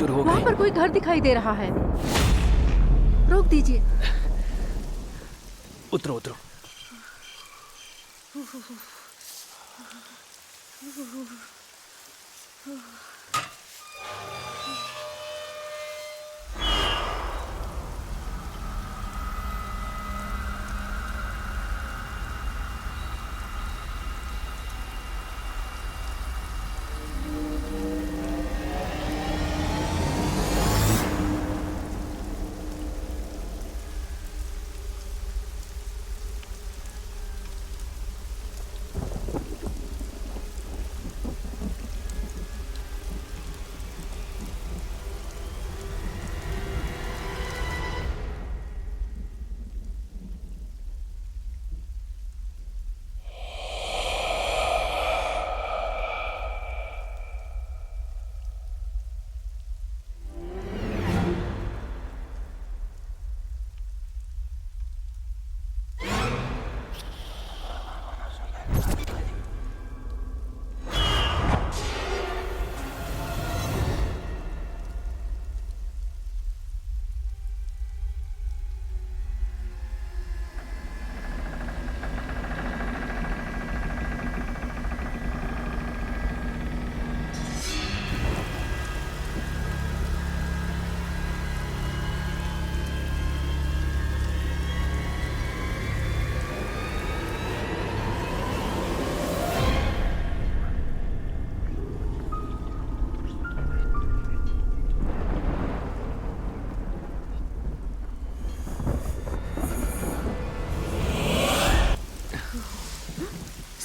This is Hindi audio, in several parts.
शुरू हो वहाँ गई। पर कोई घर दिखाई दे रहा है। रोक दीजिए। उतरो उतरो।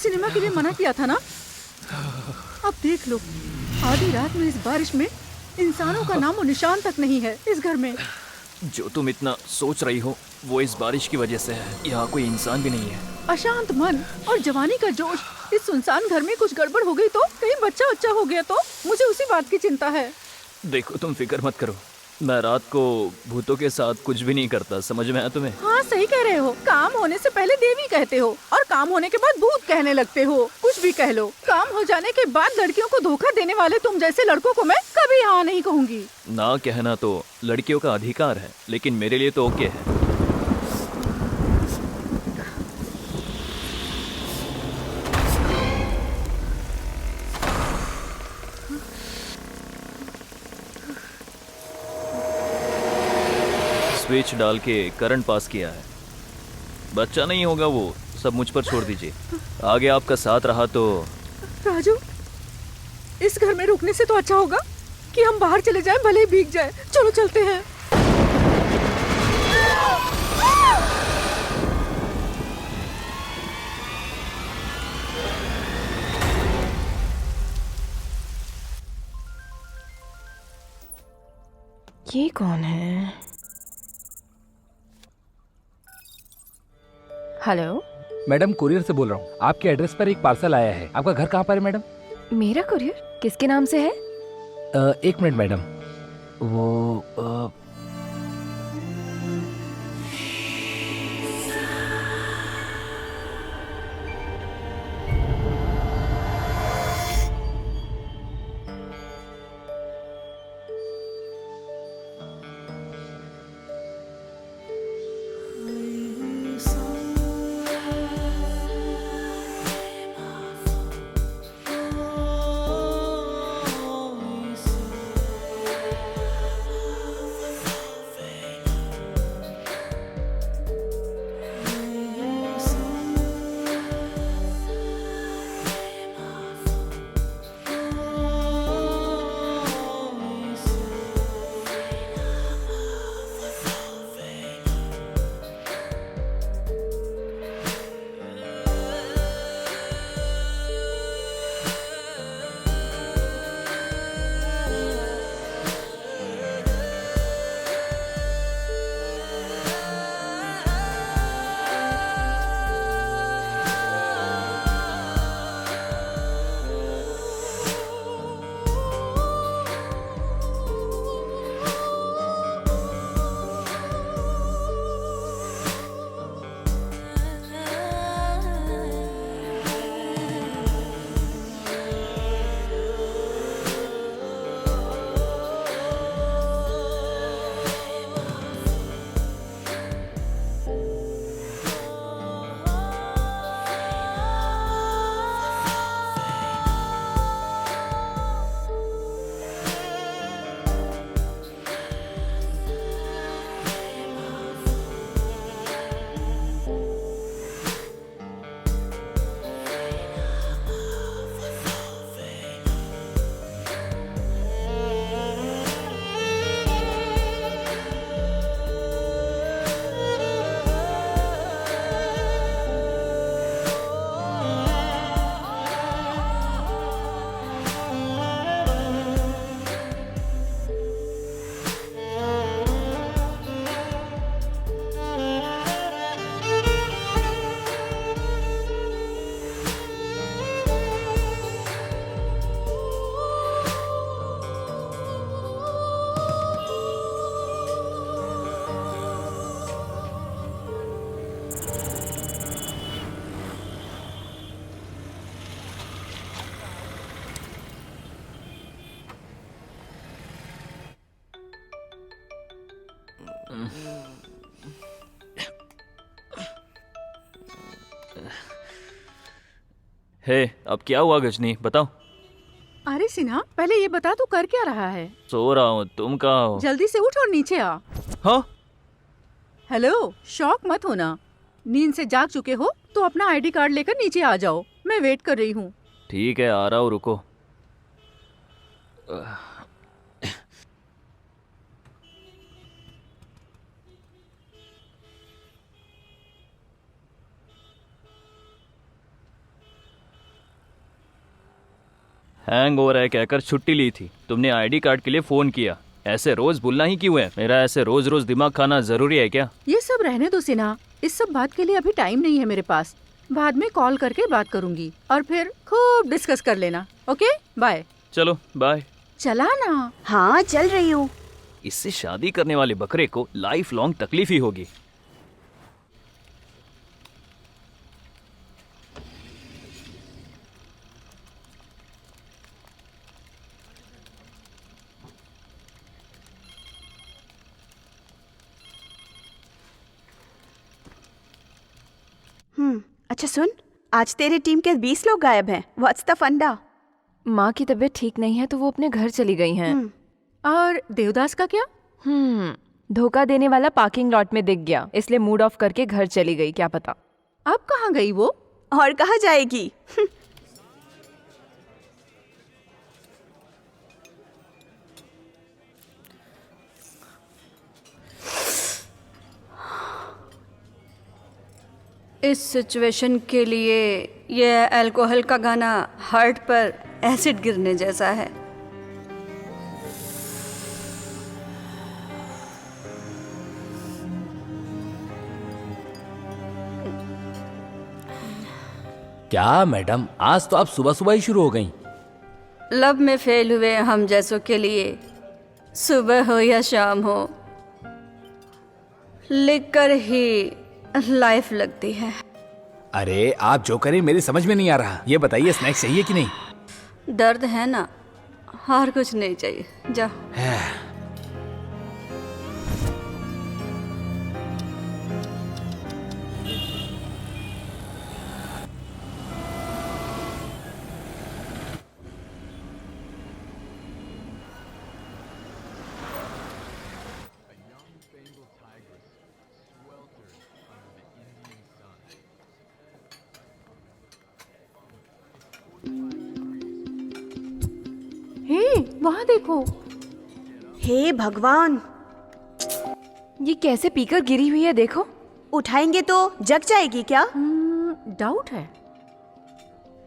सिनेमा के लिए मना किया था ना। अब देख लो, आधी रात में इस बारिश में इंसानों का नामो निशान तक नहीं है इस घर में। जो तुम इतना सोच रही हो वो इस बारिश की वजह से है। यहाँ कोई इंसान भी नहीं है। अशांत मन और जवानी का जोश। इस सुनसान घर में कुछ गड़बड़ हो गई तो, कहीं बच्चा हो गया तो, मुझे उसी बात की चिंता है। देखो तुम फिक्र मत करो, मैं रात को भूतों के साथ कुछ भी नहीं करता। समझ में आया तुम्हें? हाँ सही कह रहे हो। काम होने से पहले देवी कहते हो और काम होने के बाद भूत कहने लगते हो। कुछ भी कह लो, काम हो जाने के बाद लड़कियों को धोखा देने वाले तुम जैसे लड़कों को मैं कभी हाँ नहीं कहूँगी। ना कहना तो लड़कियों का अधिकार है, लेकिन मेरे लिए तो ओके है। स्विच डाल के करंट पास किया है। बच्चा नहीं होगा वो, सब मुझ पर छोड़ दीजिए। आगे आपका साथ रहा तो। राजू, इस घर में रुकने से तो अच्छा होगा कि हम बाहर चले जाएं, भले ही भीग जाए। चलो चलते हैं। ये कौन है? हेलो मैडम, कुरियर से बोल रहा हूँ। आपके एड्रेस पर एक पार्सल आया है। आपका घर कहाँ पर है मैडम? मेरा कुरियर किसके नाम से है? एक मिनट मैडम, वो हे, अब क्या हुआ गजनी, बताओ। अरे सिन्हा, पहले ये बता तू कर क्या रहा है? सो रहा हूँ, तुम कहाँ हो? जल्दी से उठ और नीचे आ। हाँ? हेलो, शॉक मत होना। नींद से जाग चुके हो तो अपना आईडी कार्ड लेकर नीचे आ जाओ, मैं वेट कर रही हूँ। ठीक है, आ रहा हूँ, रुको। हैंग ओवर है कहकर छुट्टी ली थी, तुमने आईडी कार्ड के लिए फोन किया। ऐसे रोज भूलना ही क्यों है? मेरा ऐसे रोज रोज दिमाग खाना जरूरी है क्या? ये सब रहने दो सिन्हा, इस सब बात के लिए अभी टाइम नहीं है मेरे पास। बाद में कॉल करके बात करूंगी और फिर खूब डिस्कस कर लेना। Okay, bye. चलो बाय। चला ना। हाँ, चल रही हूँ। इससे शादी करने वाले बकरे को लाइफ लॉन्ग तकलीफ ही होगी। अच्छा सुन, आज तेरी टीम के 20 लोग गायब हैं। व्हाट्स द फंडा? माँ की तबीयत ठीक नहीं है तो वो अपने घर चली गई हैं। और देवदास का क्या? धोखा देने वाला पार्किंग लॉट में दिख गया, इसलिए मूड ऑफ करके घर चली गई, क्या पता। अब कहाँ गई वो? और कहाँ जाएगी? इस सिचुएशन के लिए ये अल्कोहल का गाना हार्ट पर एसिड गिरने जैसा है। क्या मैडम, आज तो आप सुबह सुबह ही शुरू हो गई। लब में फेल हुए हम जैसों के लिए सुबह हो या शाम हो, लिखकर ही लाइफ लगती है। अरे आप जो करें मेरी समझ में नहीं आ रहा। ये बताइए, स्नैक्स चाहिए कि नहीं? दर्द है ना, और कुछ नहीं चाहिए, जाओ। हे, वहाँ देखो। हे भगवान, ये कैसे पीकर गिरी हुई है, देखो। उठाएंगे तो जग जाएगी क्या? डाउट है।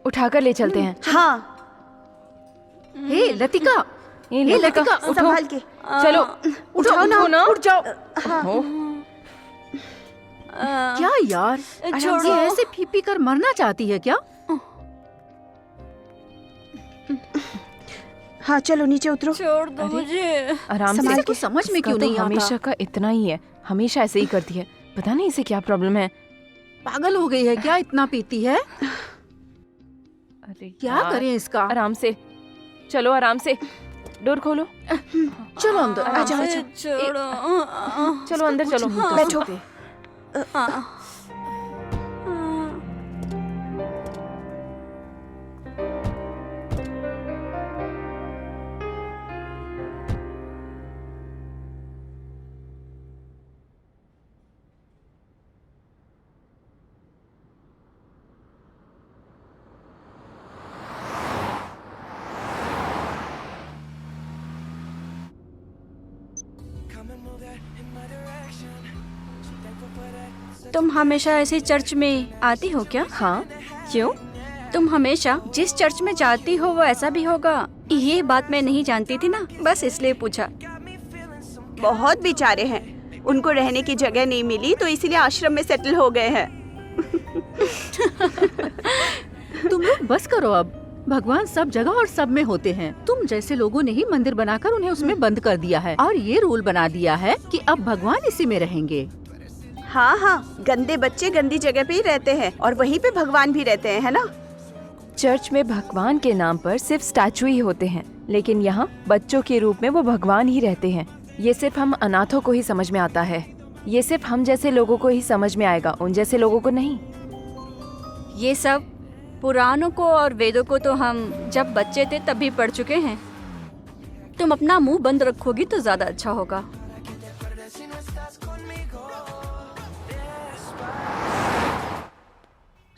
उठाकर ले चलते हैं। हाँ, हे लतिका, ये हे लतिका, उठो। संभाल के। चलो उठाओ ना, उठ जाओ। ओह, क्या यार, छोड़ो। ये ऐसे पी पी कर मरना चाहती है क्या? हाँ चलो नीचे उतरो। छोड़ दो मुझे। आराम संभाल से। इसको समझ में इसका क्यों तो नहीं आता? हमेशा का इतना ही है, हमेशा ऐसे ही करती है। पता नहीं इसे क्या प्रॉब्लम है। पागल हो गई है क्या, इतना पीती है? अरे क्या यार, करें इसका? आराम से चलो, आराम से। डोर खोलो, चलो अंदर। आराम आजा, से। आजा। छोड़ो। चलो अंदर चलो। बैठो। तुम हमेशा ऐसे चर्च में आती हो क्या? हाँ, क्यों? तुम हमेशा जिस चर्च में जाती हो वो ऐसा भी होगा? ये बात मैं नहीं जानती थी ना, बस इसलिए पूछा। बहुत बेचारे हैं, उनको रहने की जगह नहीं मिली तो इसीलिए आश्रम में सेटल हो गए हैं। तुम लोग बस करो अब। भगवान सब जगह और सब में होते हैं। तुम जैसे लोगों ने ही मंदिर बनाकर उन्हें उसमें बंद कर दिया है और ये रूल बना दिया है कि अब भगवान इसी में रहेंगे। हाँ हाँ, गंदे बच्चे गंदी जगह पे ही रहते हैं और वहीं पे भगवान भी रहते हैं, है ना? चर्च में भगवान के नाम पर सिर्फ स्टैचू ही होते हैं, लेकिन यहाँ बच्चों के रूप में वो भगवान ही रहते हैं। ये सिर्फ हम अनाथों को ही समझ में आता है। ये सिर्फ हम जैसे लोगों को ही समझ में आएगा, उन जैसे लोगों को नहीं। ये सब पुराणों को और वेदों को तो हम जब बच्चे थे तभी पढ़ चुके हैं। तुम अपना मुंह बंद रखोगी तो ज्यादा अच्छा होगा।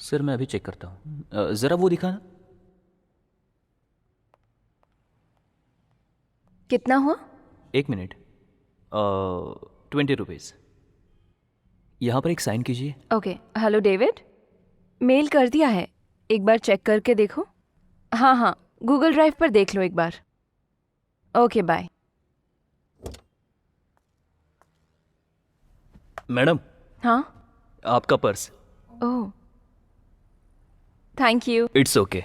सर मैं अभी चेक करता हूँ, ज़रा वो दिखाना। कितना हुआ? 1 मिनट। 20 रुपीज़। यहाँ पर एक साइन कीजिए। ओके। हेलो डेविड, मेल कर दिया है, एक बार चेक करके देखो। हाँ हाँ, गूगल ड्राइव पर देख लो एक बार। Okay bye. मैडम, हाँ। आपका purse. Oh, thank you. It's okay.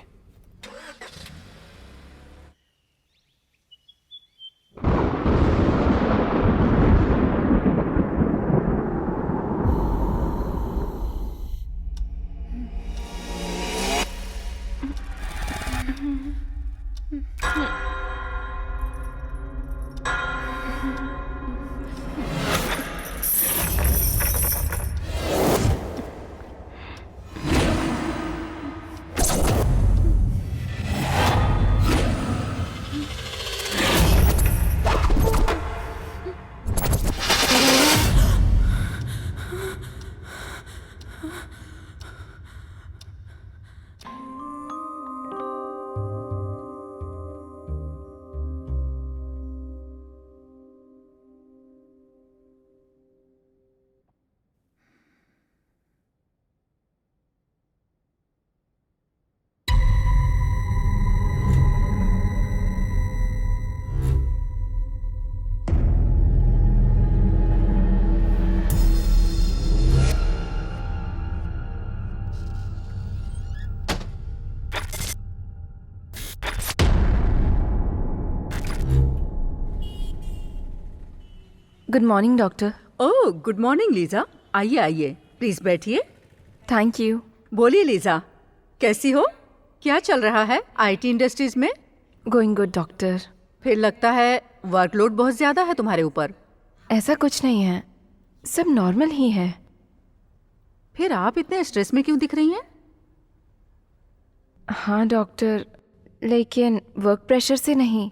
Good morning doctor. Oh good morning Lisa, आइए आइए, प्लीज बैठिए। Thank you. बोलिए लीजा, कैसी हो? क्या चल रहा है आईटी इंडस्ट्रीज में? Going good doctor. फिर लगता है वर्कलोड बहुत ज्यादा है तुम्हारे ऊपर। ऐसा कुछ नहीं है, सब नॉर्मल ही है। फिर आप इतने स्ट्रेस में क्यों दिख रही हैं? हाँ डॉक्टर, लेकिन वर्क प्रेशर से नहीं।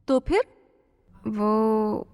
तो फिर? वो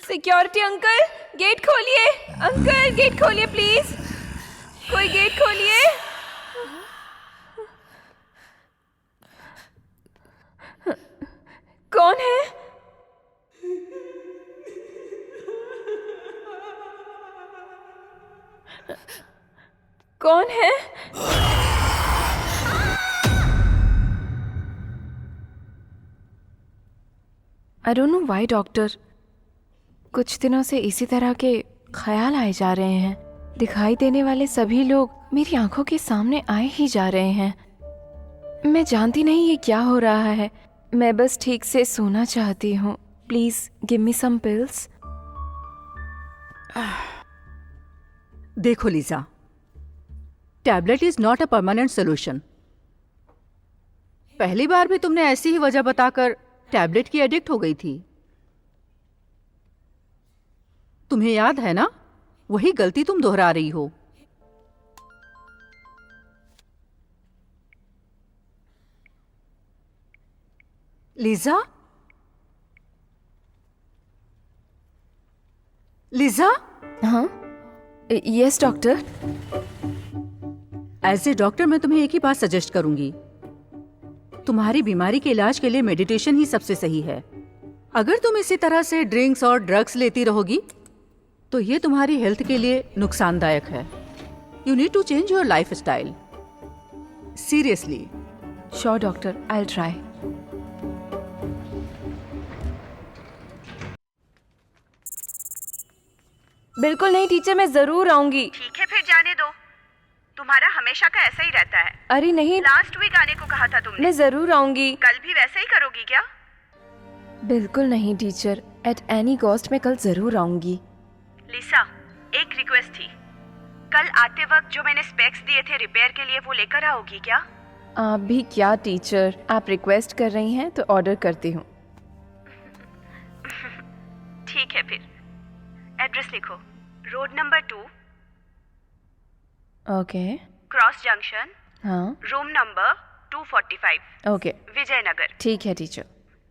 सिक्योरिटी अंकल, गेट खोलिए। अंकल, गेट खोलिए प्लीज। कोई गेट खोलिए। कौन है? कौन है? I don't know why doctor, कुछ दिनों से इसी तरह के ख्याल आए जा रहे हैं। दिखाई देने वाले सभी लोग मेरी आंखों के सामने आए ही जा रहे हैं। मैं जानती नहीं ये क्या हो रहा है। मैं बस ठीक से सोना चाहती हूँ। Please give me some pills. देखो Lisa, tablet is not a permanent solution. पहली बार भी तुमने ऐसी ही वजह बताकर टैबलेट की एडिक्ट हो गई थी। तुम्हें याद है ना, वही गलती तुम दोहरा रही हो। लीजा, लीजा, हाँ, yes doctor. As a doctor मैं तुम्हें एक ही बात सजेस्ट करूंगी। तुम्हारी बीमारी के इलाज के लिए मेडिटेशन ही सबसे सही है। अगर तुम इसी तरह से ड्रिंक्स और ड्रग्स लेती रहोगी तो ये तुम्हारी हेल्थ के लिए नुकसानदायक है। You need to change your lifestyle seriously. Sure doctor, I will try. बिल्कुल नहीं टीचर, मैं जरूर आऊंगी। ठीक है फिर जाने दो, तुम्हारा हमेशा का ऐसा ही रहता है। अरे नहीं, लास्ट वीक आने को कहा था तुमने। मैं जरूर आऊंगी। कल भी वैसे ही करोगी क्या? बिल्कुल नहीं टीचर, एट एनी कॉस्ट मैं कल जरूर आऊंगी। लिसा, एक रिक्वेस्ट थी। कल आते वक्त जो मैंने स्पेक्स दिए थे रिपेयर के लिए, वो लेकर आओगी क्या? आप भी क्या टीचर, आप रिक्वेस्ट कर रही हैं तो ऑर्डर करती हूँ। ठीक है फिर, एड्रेस लिखो। Road number 2, okay. Cross junction, हाँ, रूम नंबर 245, ओके, विजयनगर। ठीक है टीचर।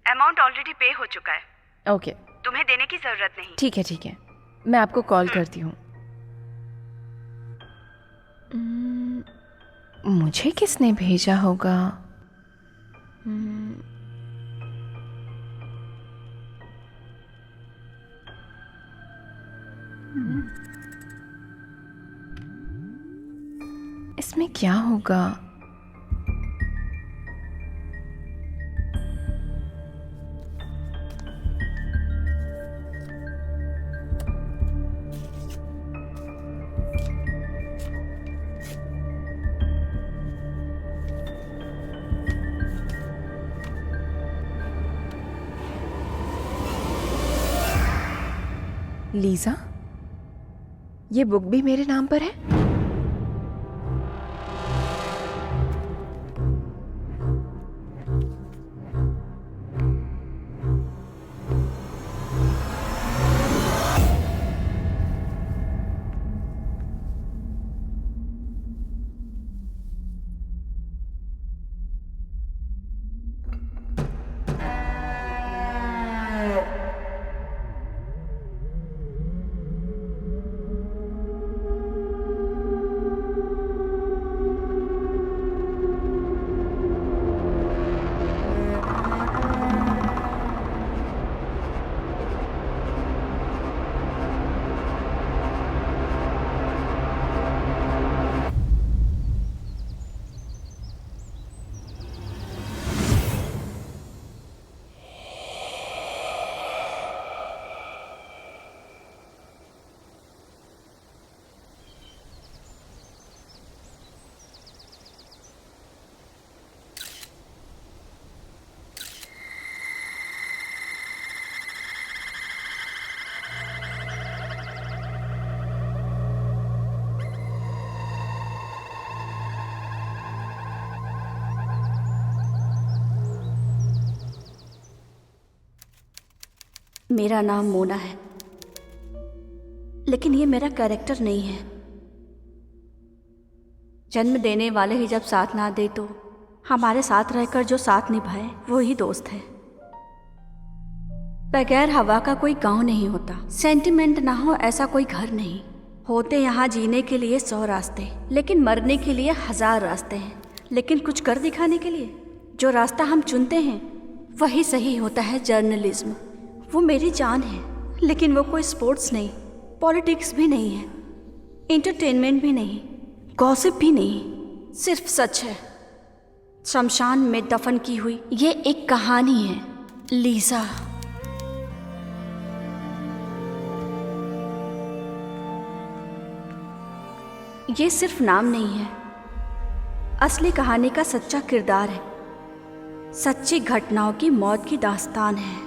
अमाउंट ऑलरेडी पे हो चुका है, ओके, तुम्हें देने की जरूरत नहीं। ठीक है ठीक है, मैं आपको कॉल करती हूँ। मुझे किसने भेजा होगा? इसमें क्या होगा? लीजा, ये बुक भी मेरे नाम पर है? मेरा नाम मोना है, लेकिन ये मेरा कैरेक्टर नहीं है। जन्म देने वाले ही जब साथ ना दे तो हमारे साथ रहकर जो साथ निभाए वो ही दोस्त है। बगैर हवा का कोई गांव नहीं होता, सेंटिमेंट ना हो ऐसा कोई घर नहीं। होते यहाँ जीने के लिए 100 रास्ते, लेकिन मरने के लिए 1000 रास्ते हैं। लेकिन कुछ कर दिखाने के लिए जो रास्ता हम चुनते हैं वही सही होता है जर्नलिज्म। वो मेरी जान है, लेकिन वो कोई स्पोर्ट्स नहीं, पॉलिटिक्स भी नहीं है, एंटरटेनमेंट भी नहीं, गॉसिप भी नहीं, सिर्फ सच है। शमशान में दफन की हुई ये एक कहानी है, लीसा। ये सिर्फ नाम नहीं है, असली कहानी का सच्चा किरदार है, सच्ची घटनाओं की मौत की दास्तान है।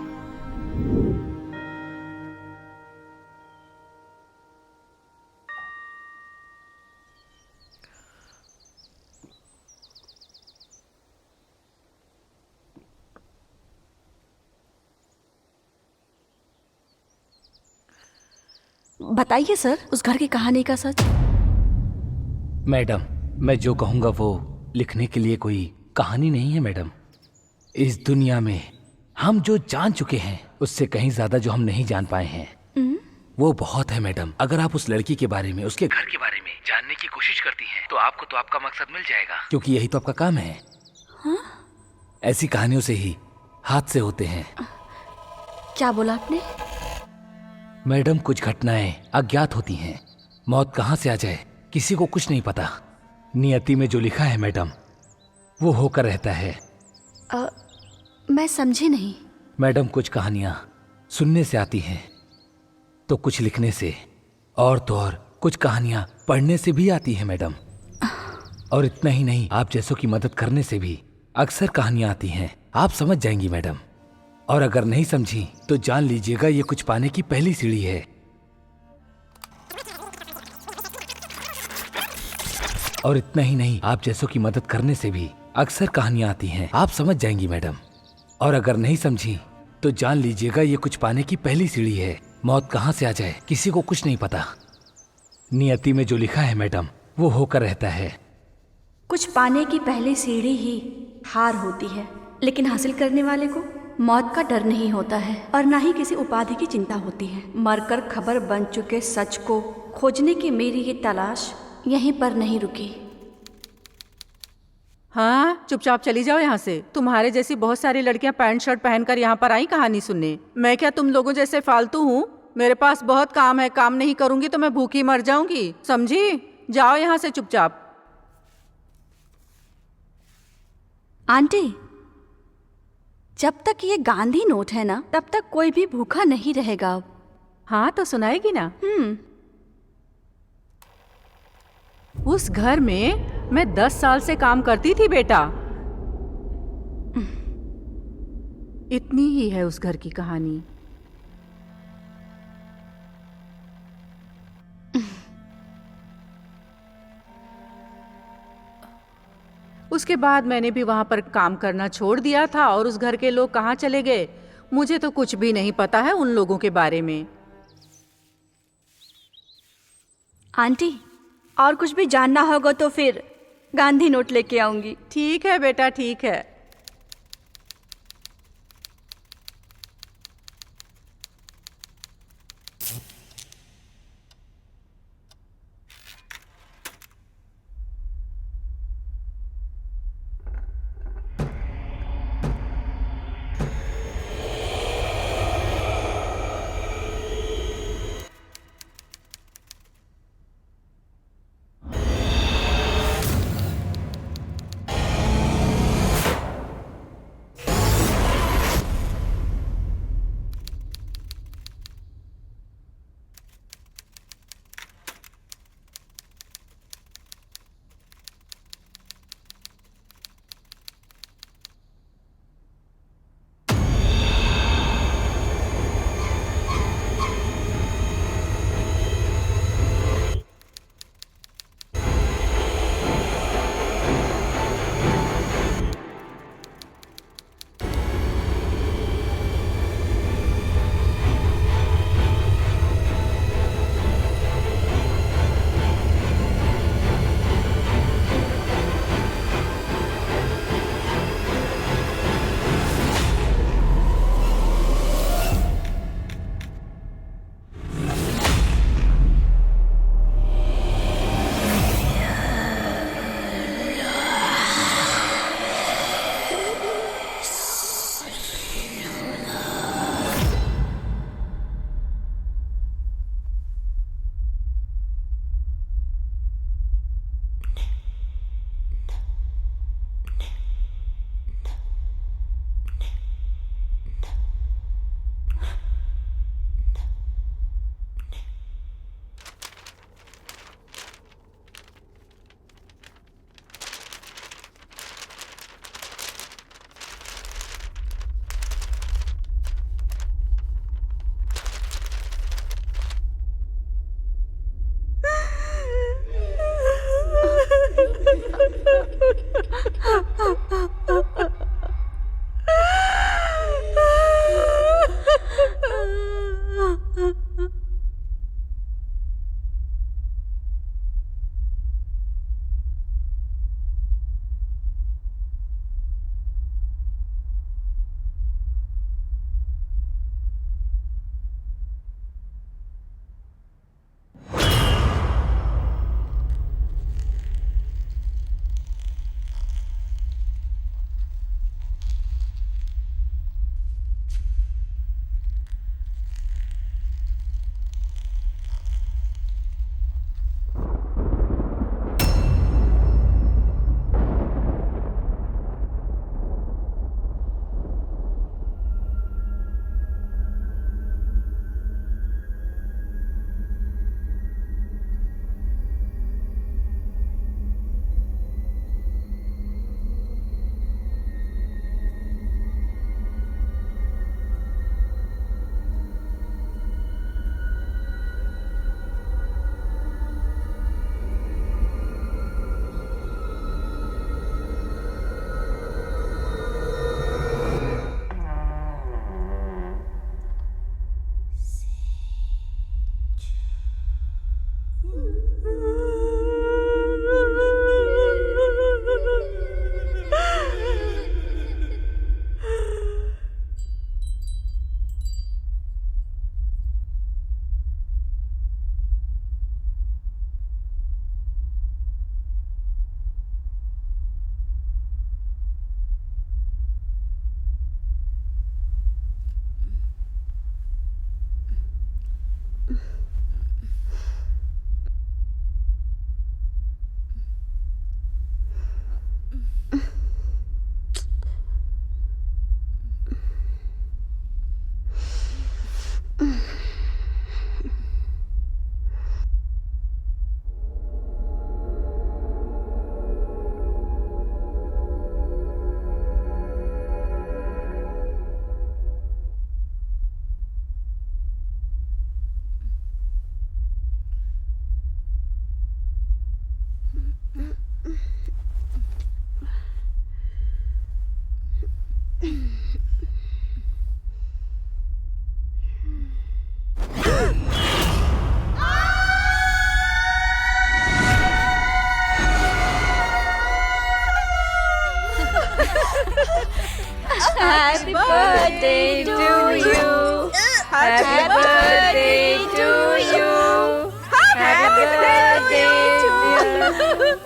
बताइए सर, उस घर की कहानी का सच। मैडम, मैं जो कहूंगा वो लिखने के लिए कोई कहानी नहीं है मैडम। इस दुनिया में हम जो जान चुके हैं उससे कहीं ज्यादा जो हम नहीं जान पाए हैं वो बहुत है मैडम। अगर आप उस लड़की के बारे में, उसके घर के बारे में जानने की कोशिश करती हैं तो आपको तो आपका मकसद मिल जाएगा, क्योंकि यही तो आपका काम है। ऐसी कहानियों से ही हादसे होते हैं। क्या बोला आपने? मैडम, कुछ घटनाएं अज्ञात होती हैं। मौत कहाँ से आ जाए किसी को कुछ नहीं पता। नियति में जो लिखा है मैडम वो होकर रहता है। मैं समझी नहीं। मैडम, कुछ कहानियां सुनने से आती हैं तो कुछ लिखने से, और तो और कुछ कहानियां पढ़ने से भी आती हैं मैडम। और इतना ही नहीं, आप जैसों की मदद करने से भी अक्सर कहानियां आती हैं। आप समझ जाएंगी मैडम, और अगर नहीं समझी तो जान लीजिएगा ये कुछ पाने की पहली सीढ़ी है। और इतना ही नहीं, आप जैसों की मदद करने से भी अक्सर कहानियां आती हैं। आप समझ जाएंगी मैडम, और अगर नहीं समझी तो जान लीजिएगा ये कुछ पाने की पहली सीढ़ी है। मौत कहाँ से आ जाए किसी को कुछ नहीं पता। नियति में जो लिखा है मैडम वो होकर रहता है। कुछ पाने की पहली सीढ़ी ही हार होती है, लेकिन हासिल करने वाले को मौत का डर नहीं होता है और ना ही किसी उपाधि की चिंता होती है। मरकर खबर बन चुके सच को खोजने की मेरी ये तलाश यहीं पर नहीं रुकी। हाँ, चुपचाप चली जाओ यहाँ से। तुम्हारे जैसी बहुत सारी लड़कियां पैंट शर्ट पहनकर यहाँ पर आई कहानी सुनने। मैं क्या तुम लोगों जैसे फालतू हूँ? मेरे पास बहुत काम है, काम नहीं करूंगी तो मैं भूखी मर जाऊंगी, समझी? जाओ यहाँ से चुपचाप। आंटी, जब तक ये गांधी नोट है ना तब तक कोई भी भूखा नहीं रहेगा। अब हाँ तो सुनाएगी ना। उस घर में मैं 10 साल से काम करती थी बेटा। इतनी ही है उस घर की कहानी। उसके बाद मैंने भी वहां पर काम करना छोड़ दिया था और उस घर के लोग कहाँ चले गए मुझे तो कुछ भी नहीं पता है उन लोगों के बारे में। आंटी, और कुछ भी जानना होगा तो फिर गांधी नोट लेके आऊंगी। ठीक है बेटा, ठीक है। Happy birthday to you. Happy birthday to you. Happy birthday to you.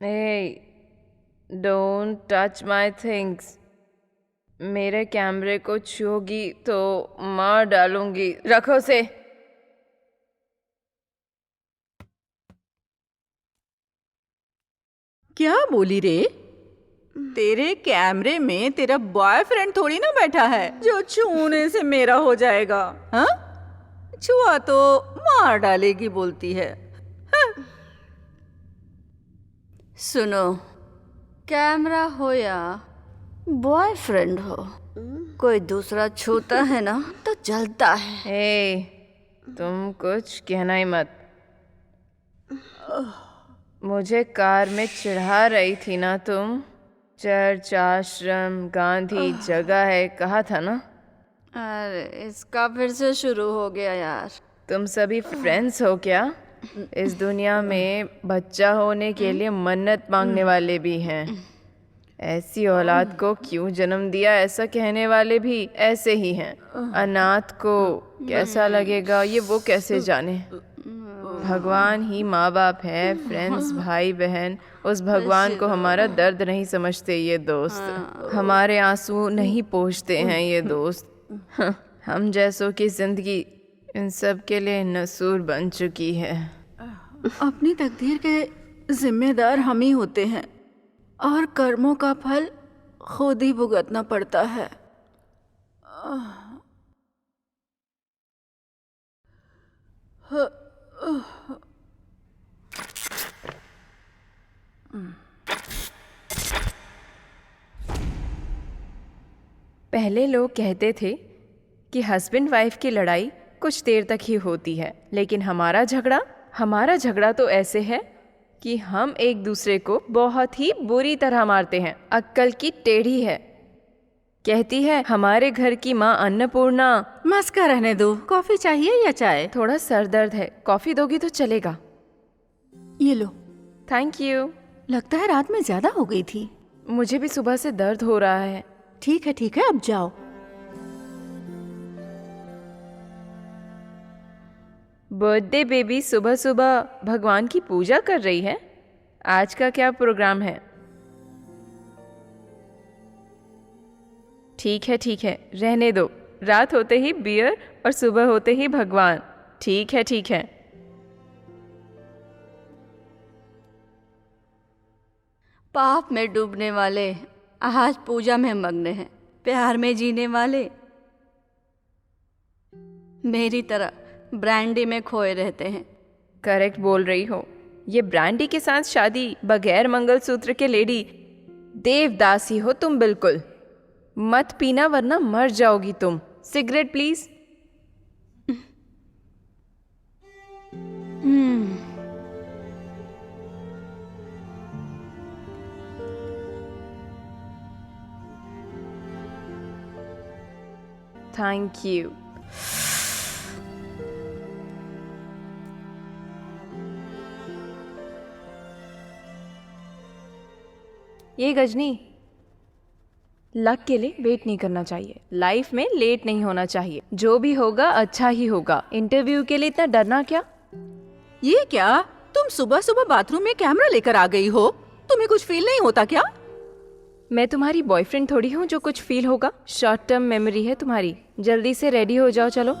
Hey, don't touch my things. मेरे कैमरे को छूओगी तो मार डालूंगी. रखो से. क्या बोली रे? तेरे कैमरे में तेरा बॉयफ्रेंड थोड़ी ना बैठा है जो छूने से मेरा हो जाएगा. हाँ, छुआ तो मार डालेगी बोलती है. हाँ? सुनो, कैमरा हो या बॉयफ्रेंड हो, कोई दूसरा छूता है ना तो जलता है. Hey, तुम कुछ कहना ही मत. मुझे कार में चिढ़ा रही थी ना तुम. चर्च, आश्रम, गांधी जगह है कहा था ना. अरे इसका फिर से शुरू हो गया यार. तुम सभी फ्रेंड्स हो क्या? इस दुनिया में बच्चा होने के लिए मन्नत मांगने वाले भी हैं. ऐसी औलाद को क्यों जन्म दिया ऐसा कहने वाले भी ऐसे ही हैं. अनाथ को कैसा लगेगा ये वो कैसे जाने. भगवान ही माँ बाप है, फ्रेंड्स भाई बहन. उस भगवान को हमारा दर्द नहीं समझते ये दोस्त. हमारे आंसू नहीं पोंछते हैं ये दोस्त. हम जैसों की जिंदगी इन सब के लिए नसूर बन चुकी है. अपनी तकदीर के जिम्मेदार हम ही होते हैं और कर्मों का फल खुद ही भुगतना पड़ता है. पहले लोग कहते थे कि हस्बैंड वाइफ की लड़ाई कुछ देर तक ही होती है, लेकिन हमारा झगड़ा तो ऐसे है कि हम एक दूसरे को बहुत ही बुरी तरह मारते हैं. अक्कल की टेढ़ी है. कहती है हमारे घर की माँ अन्नपूर्णा. मस्का रहने दो. कॉफी चाहिए या चाय? थोड़ा सर दर्द है, कॉफी दोगी तो चलेगा. ये लो. Thank you. लगता है रात में ज्यादा हो गई थी. मुझे भी सुबह से दर्द हो रहा है. ठीक है, अब जाओ. बर्थडे बेबी सुबह सुबह भगवान की पूजा कर रही है. आज का क्या प्रोग्राम है? ठीक है, रहने दो. रात होते ही बियर और सुबह होते ही भगवान. ठीक है. पाप में डूबने वाले आज पूजा में मग्न हैं. प्यार में जीने वाले मेरी तरह ब्रांडी में खोए रहते हैं। करेक्ट बोल रही हो। ये ब्रांडी के साथ शादी बगैर मंगलसूत्र के लेडी देवदासी हो तुम बिल्कुल। मत पीना वरना मर जाओगी तुम। Cigarette please. Thank you. ये गजनी, लक के लिए वेट नहीं करना चाहिए। लाइफ में लेट नहीं होना चाहिए। जो भी होगा अच्छा ही होगा। इंटरव्यू के लिए इतना डरना क्या? ये क्या, तुम सुबह सुबह बाथरूम में कैमरा लेकर आ गई हो? तुम्हें कुछ फील नहीं होता क्या? मैं तुम्हारी बॉयफ्रेंड थोड़ी हूँ जो कुछ फील होगा। शॉर्ट टर्म मेमोरी है तुम्हारी। जल्दी से रेडी हो जाओ, चलो।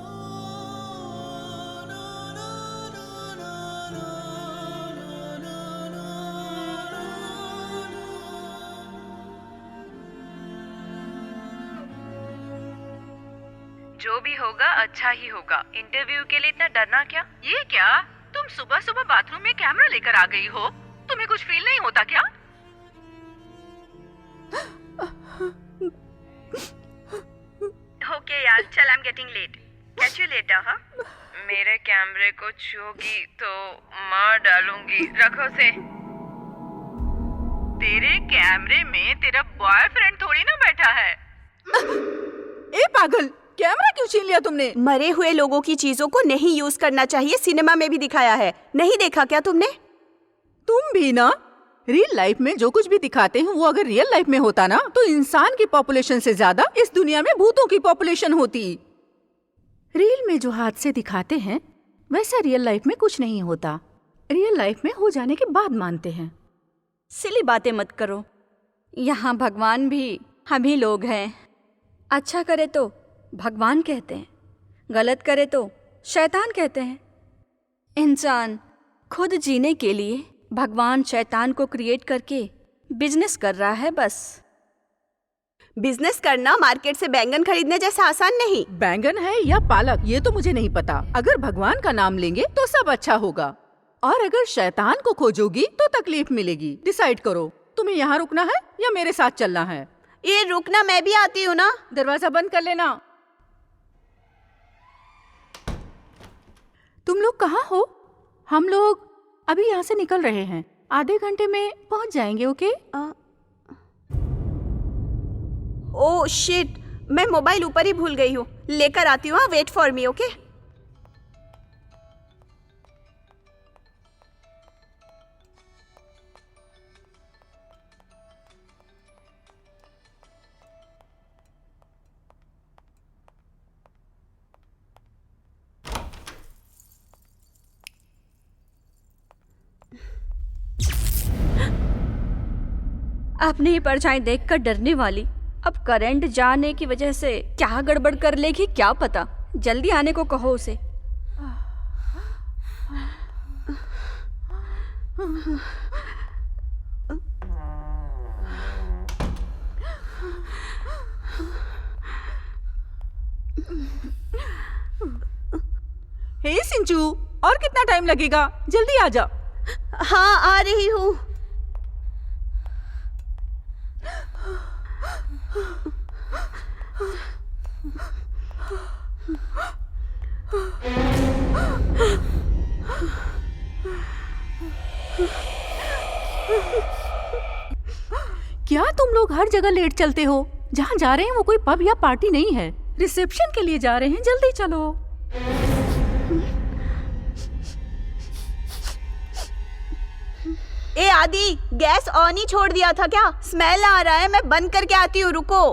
जो भी होगा अच्छा ही होगा। इंटरव्यू के लिए इतना डरना क्या? ये क्या, तुम सुबह सुबह बाथरूम में कैमरा लेकर आ गई हो? तुम्हें कुछ फील नहीं होता क्या? ओके यार, चल, I am getting late. Catch you later. हाँ, मेरे कैमरे को छूओगी तो मार डालूंगी। रखो से। तेरे कैमरे में तेरा बॉयफ्रेंड थोड़ी ना बैठा है। ए पागल, कैमरा क्यों छीन लिया तुमने? मरे हुए लोगों की चीजों को नहीं यूज करना चाहिए। सिनेमा में भी दिखाया है, नहीं देखा क्या तुमने? तुम भी ना, रियल लाइफ में जो कुछ भी दिखाते हैं वो अगर रियल लाइफ में होता ना तो इंसान की पॉपुलेशन से ज्यादा इस दुनिया में भूतों की पॉपुलेशन होती। रील में जो हादसे दिखाते हैं वैसा रियल लाइफ में कुछ नहीं होता। रियल लाइफ में हो जाने के बाद मानते हैं। सिली बातें मत करो। यहाँ भगवान भी हम ही लोग हैं। अच्छा करे तो भगवान कहते हैं, गलत करे तो शैतान कहते हैं। इंसान खुद जीने के लिए भगवान शैतान को क्रिएट करके बिजनेस कर रहा है बस। बिजनेस करना मार्केट से बैंगन खरीदने जैसा आसान नहीं। बैंगन है या पालक ये तो मुझे नहीं पता। अगर भगवान का नाम लेंगे तो सब अच्छा होगा, और अगर शैतान को खोजोगी तो तकलीफ मिलेगी। डिसाइड करो, तुम्हें यहाँ रुकना है या मेरे साथ चलना है? ये रुकना, मैं भी आती हूँ ना। दरवाजा बंद कर लेना। तुम लोग कहाँ हो? हम लोग अभी यहाँ से निकल रहे हैं, आधे घंटे में पहुँच जाएंगे। ओके? ओह शिट, मैं मोबाइल ऊपर ही भूल गई हूँ। लेकर आती हूँ। Wait for me. ओके? अपनी ही परछाई देखकर डरने वाली अब करंट जाने की वजह से क्या गड़बड़ कर लेगी क्या पता। जल्दी आने को कहो उसे। हे सिंचू, और कितना टाइम लगेगा? जल्दी आ जा। हाँ, आ रही हूँ। क्या तुम लोग हर जगह लेट चलते हो? जहाँ जा रहे हैं वो कोई पब या पार्टी नहीं है, रिसेप्शन के लिए जा रहे हैं। जल्दी चलो। ए आदि, गैस ऑन ही छोड़ दिया था क्या? स्मेल आ रहा है, मैं बंद करके आती हूँ। रुको।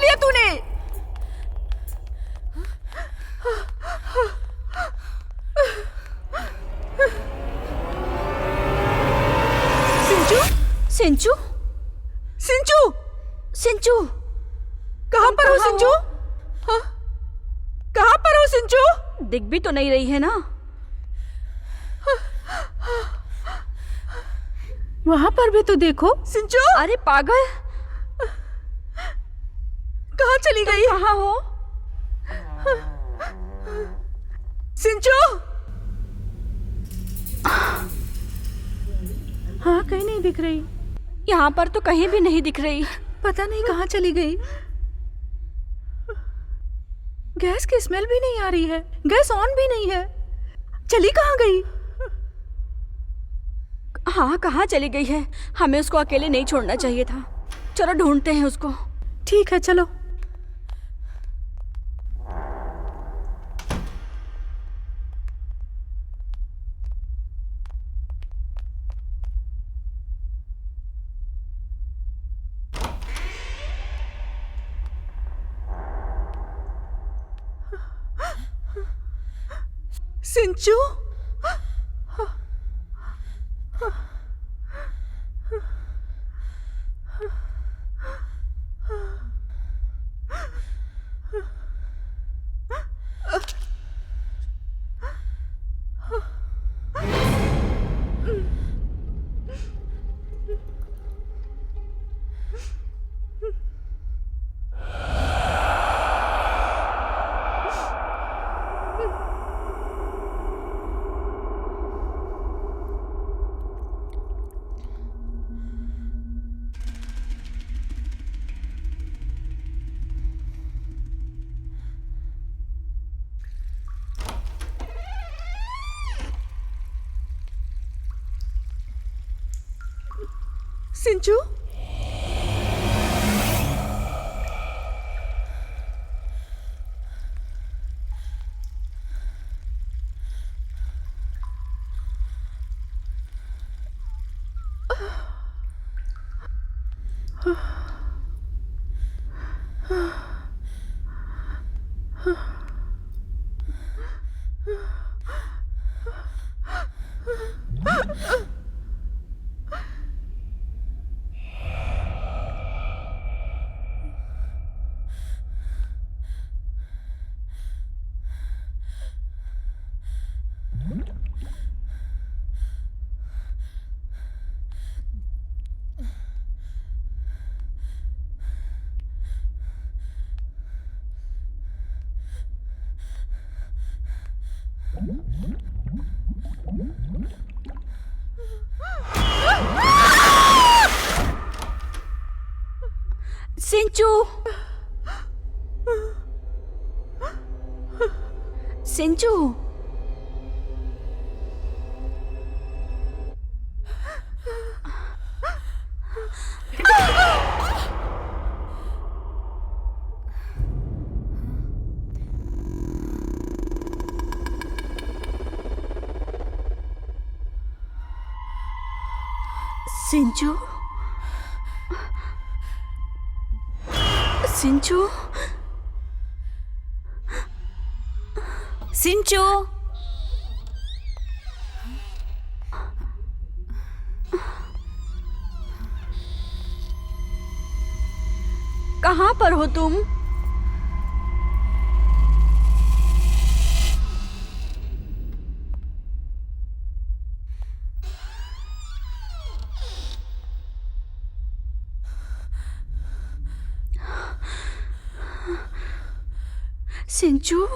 लिया तूने? सिंचू, सिंचू, सिंचू, सिंचू, कहाँ पर हो सिंचू? हाँ? कहाँ पर हो सिंचू? दिख भी तो नहीं रही है ना। वहां पर भी तो देखो सिंचू। अरे पागल, कहाँ चली गई? कहाँ हो? सिंचू। हाँ, कहीं नहीं दिख रही। यहाँ पर तो कहीं भी नहीं दिख रही। पता नहीं कहाँ चली गई। गैस की स्मेल भी नहीं आ रही है, गैस ऑन भी नहीं है। चली कहाँ गई? हाँ, कहाँ चली गई है? हमें उसको अकेले नहीं छोड़ना चाहिए था। चलो ढूंढते हैं उसको। ठीक है, चलो। सिंचू, सिंचू, सिंचू, सिंचू, सिंचू, सिंचू, सिंचू, कहाँ पर हो तुम? सिंचू,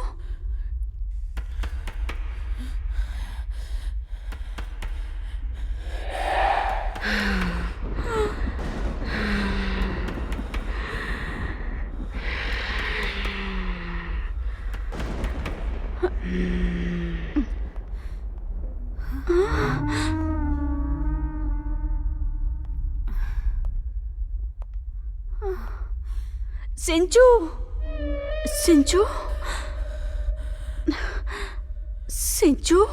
सिंचू, सिंचू, सिंचू,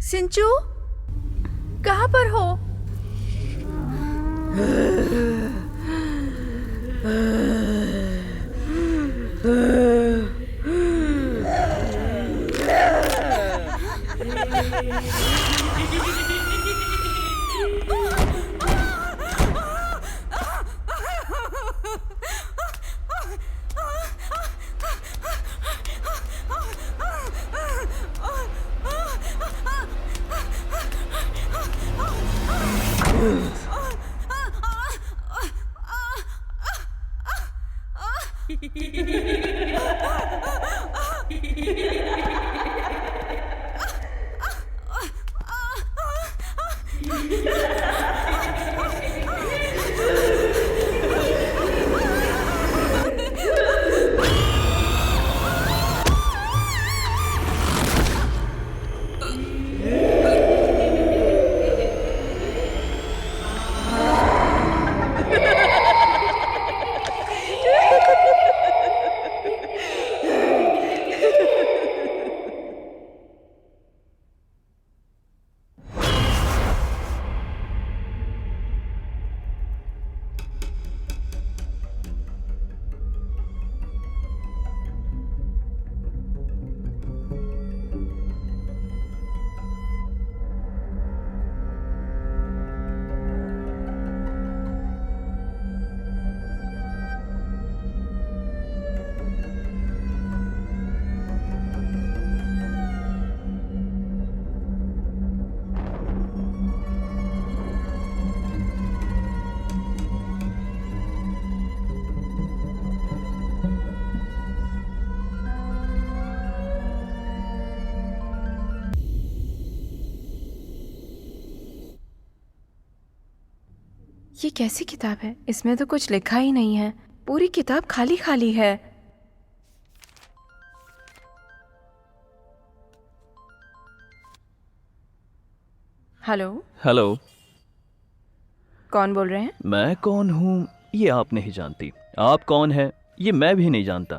सिंचू, कहाँ पर हो? ये कैसी किताब है? इसमें तो कुछ लिखा ही नहीं है। पूरी किताब खाली खाली है। Hello, hello. कौन बोल रहे हैं? मैं कौन हूँ ये आप नहीं जानती, आप कौन है ये मैं भी नहीं जानता।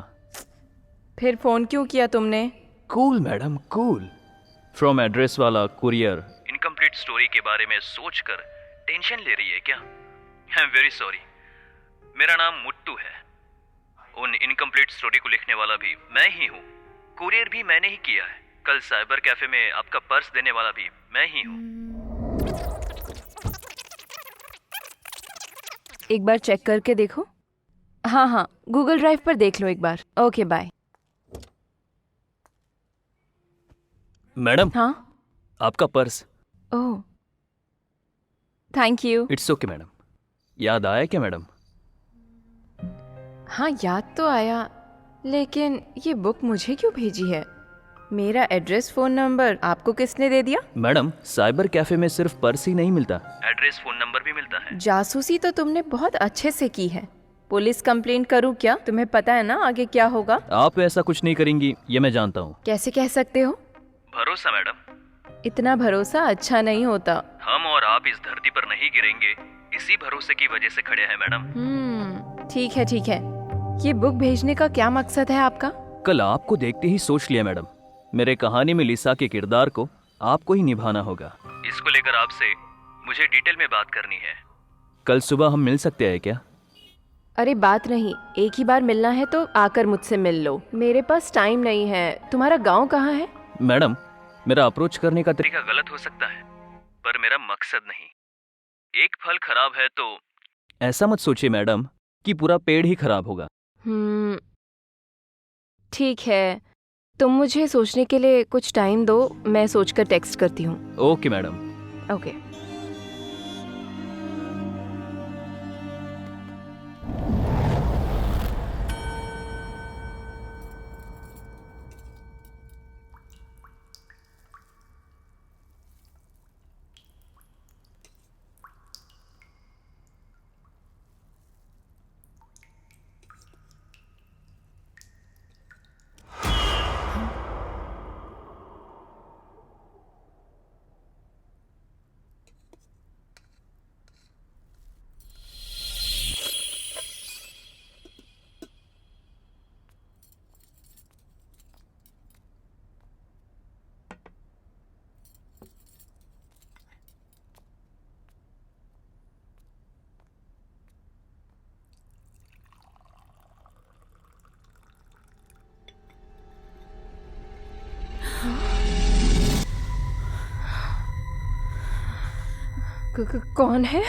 फिर फोन क्यों किया तुमने? Cool madam, cool. From address वाला कुरियर इनकम्प्लीट स्टोरी के बारे में सोचकर टेंशन ले रही है क्या? I am very sorry. मेरा नाम मुट्टू है। उन इनकम्प्लीट स्टोरी को लिखने वाला भी मैं ही हूँ। कुरियर भी मैंने ही किया है। कल साइबर कैफे में आपका पर्स देने वाला भी मैं ही हूँ। एक बार चेक करके देखो। हाँ हाँ, गूगल ड्राइव पर देख लो एक बार। Okay, bye. मैडम, हाँ, आपका purse. Oh, thank you. It's okay madam. याद आया क्या मैडम? हाँ, याद तो आया, लेकिन ये बुक मुझे क्यों भेजी है? मेरा एड्रेस फोन नंबर आपको किसने दे दिया? मैडम, साइबर कैफे में सिर्फ पर्स ही नहीं मिलता, एड्रेस फोन नंबर भी मिलता है। जासूसी तो तुमने बहुत अच्छे से की है। पुलिस कंप्लेंट करूं क्या? तुम्हें पता है ना आगे क्या होगा? आप ऐसा कुछ नहीं करेंगी ये मैं जानता हूँ। कैसे कह सकते हो? भरोसा मैडम। इतना भरोसा अच्छा नहीं होता। हम और आप इस धरती पर नहीं गिरेंगे, इसी भरोसे की वजह से खड़े हैं मैडम। ठीक है ठीक है। ये बुक भेजने का क्या मकसद है आपका? कल आपको देखते ही सोच लिया मैडम, मेरे कहानी में लिसा के किरदार को आपको ही निभाना होगा। इसको लेकर आपसे मुझे डिटेल में बात करनी है। कल सुबह हम मिल सकते हैं क्या? अरे बात नहीं, एक ही बार मिलना है तो आकर मुझसे मिल लो। मेरे पास टाइम नहीं है। तुम्हारा गांव कहाँ है? मैडम, मेरा अप्रोच करने का तरीका गलत हो सकता है, पर मेरा मकसद नहीं। एक फल खराब है तो ऐसा मत सोचिए मैडम कि पूरा पेड़ ही खराब होगा। ठीक है, तुम मुझे सोचने के लिए कुछ टाइम दो, मैं सोचकर टेक्स्ट करती हूँ। Okay madam. ओके। कौन है?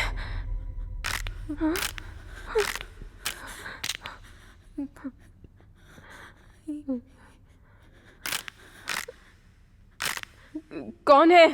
कौन है?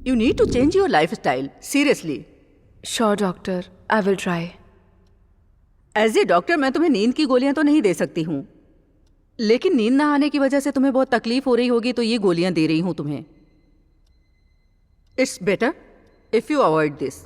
You need to change your lifestyle. Seriously. Sure doctor, I will try. As a doctor मैं तुम्हें नींद की गोलियां तो नहीं दे सकती हूँ, लेकिन नींद ना आने की वजह से तुम्हें बहुत तकलीफ हो रही होगी, तो ये गोलियां दे रही हूँ तुम्हें। It's better if you avoid this.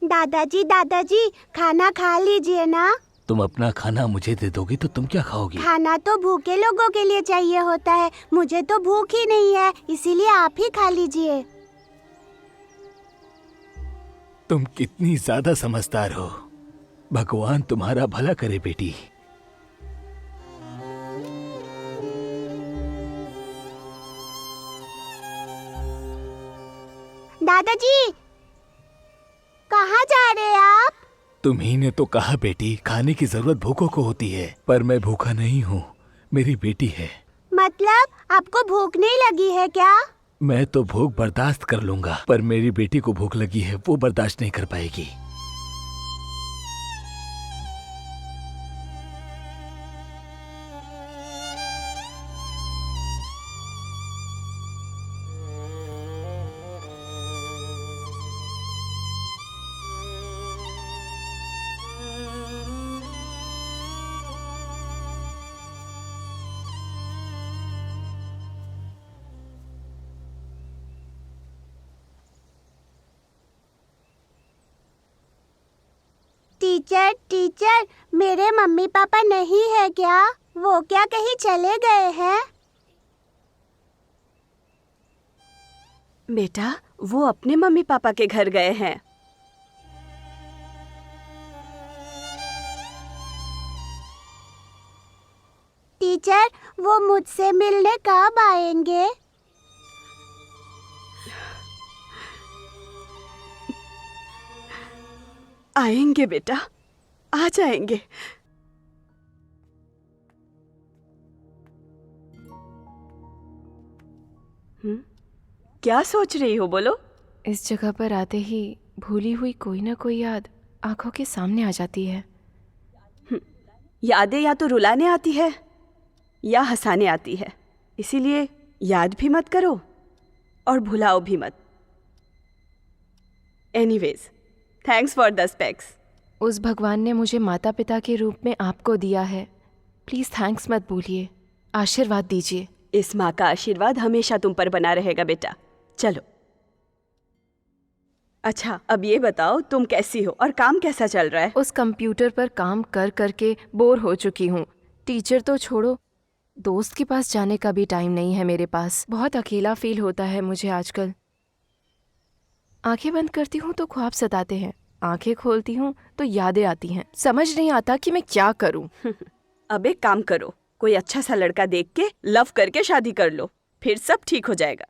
दादाजी दादाजी, खाना खा लीजिए ना। तुम अपना खाना मुझे दे दोगी तो तुम क्या खाओगी? खाना तो भूखे लोगों के लिए चाहिए होता है, मुझे तो भूख ही नहीं है, इसीलिए आप ही खा लीजिए। तुम कितनी ज्यादा समझदार हो। भगवान तुम्हारा भला करे बेटी। दादाजी, कहाँ जा रहे हैं आप? तुम्ही ने तो कहा बेटी, खाने की जरूरत भूखों को होती है, पर मैं भूखा नहीं हूँ, मेरी बेटी है। मतलब आपको भूख नहीं लगी है क्या? मैं तो भूख बर्दाश्त कर लूंगा, पर मेरी बेटी को भूख लगी है, वो बर्दाश्त नहीं कर पाएगी। टीचर टीचर, मेरे मम्मी पापा नहीं है क्या? वो क्या कहीं चले गए हैं? बेटा, वो अपने मम्मी पापा के घर गए हैं। टीचर, वो मुझसे मिलने कब आएंगे? आएंगे बेटा, आ जाएंगे। क्या सोच रही हो, बोलो। इस जगह पर आते ही भूली हुई कोई ना कोई याद आंखों के सामने आ जाती है। यादें या तो रुलाने आती है या हंसाने आती है, इसीलिए याद भी मत करो और भुलाओ भी मत। Anyways, thanks for the specs. उस भगवान ने मुझे माता पिता के रूप में आपको दिया है, प्लीज़ थैंक्स मत भूलिए, आशीर्वाद दीजिए। इस माँ का आशीर्वाद हमेशा तुम पर बना रहेगा बेटा। चलो। अच्छा, अब ये बताओ तुम कैसी हो और काम कैसा चल रहा है? उस कंप्यूटर पर काम कर करके बोर हो चुकी हूँ। टीचर तो छोड़ो, दोस्त के पास जाने का भी टाइम नहीं है मेरे पास। बहुत अकेला फील होता है मुझे आजकल। आंखें बंद करती हूँ तो ख्वाब सताते हैं, आंखें खोलती हूँ तो यादें आती हैं। समझ नहीं आता कि मैं क्या करूँ। अब एक काम करो, कोई अच्छा सा लड़का देख के लव करके शादी कर लो, फिर सब ठीक हो जाएगा।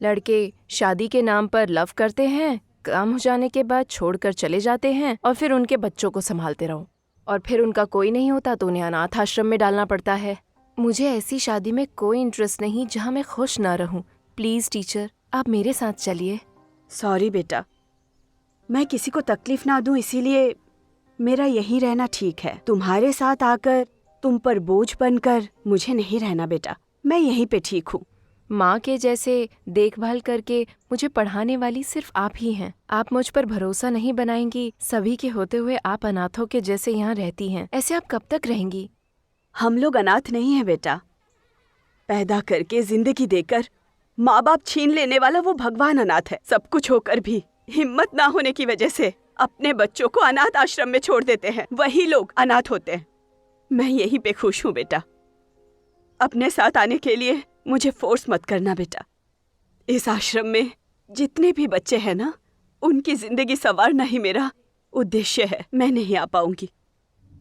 लड़के शादी के नाम पर लव करते हैं, काम हो जाने के बाद छोड़कर चले जाते हैं और फिर उनके बच्चों को संभालते रहो, और फिर उनका कोई नहीं होता तो उन्हें अनाथ आश्रम में डालना पड़ता है। मुझे ऐसी शादी में कोई इंटरेस्ट नहीं जहाँ मैं खुश ना रहूँ। प्लीज़ टीचर, आप मेरे साथ चलिए। सॉरी बेटा, मैं किसी को तकलीफ ना दूं, इसीलिए मेरा यहीं रहना ठीक है। तुम्हारे साथ आकर तुम पर बोझ बनकर मुझे नहीं रहना बेटा, मैं यहीं पे ठीक हूँ। माँ के जैसे देखभाल करके मुझे पढ़ाने वाली सिर्फ आप ही हैं। आप मुझ पर भरोसा नहीं बनाएंगी, सभी के होते हुए आप अनाथों के जैसे यहाँ रहती हैं। ऐसे आप कब तक रहेंगी? हम लोग अनाथ नहीं हैं बेटा, पैदा करके जिंदगी देकर माँ बाप छीन लेने वाला वो भगवान अनाथ है। सब कुछ होकर भी हिम्मत ना होने की वजह से अपने बच्चों को अनाथ आश्रम में छोड़ देते हैं, वही लोग अनाथ होते हैं। मैं यहीं पे खुश हूँ बेटा। अपने साथ आने के लिए मुझे फोर्स मत करना बेटा। इस आश्रम में जितने भी बच्चे हैं ना, उनकी जिंदगी संवारना ही मेरा उद्देश्य है। मैं नहीं आ पाऊंगी।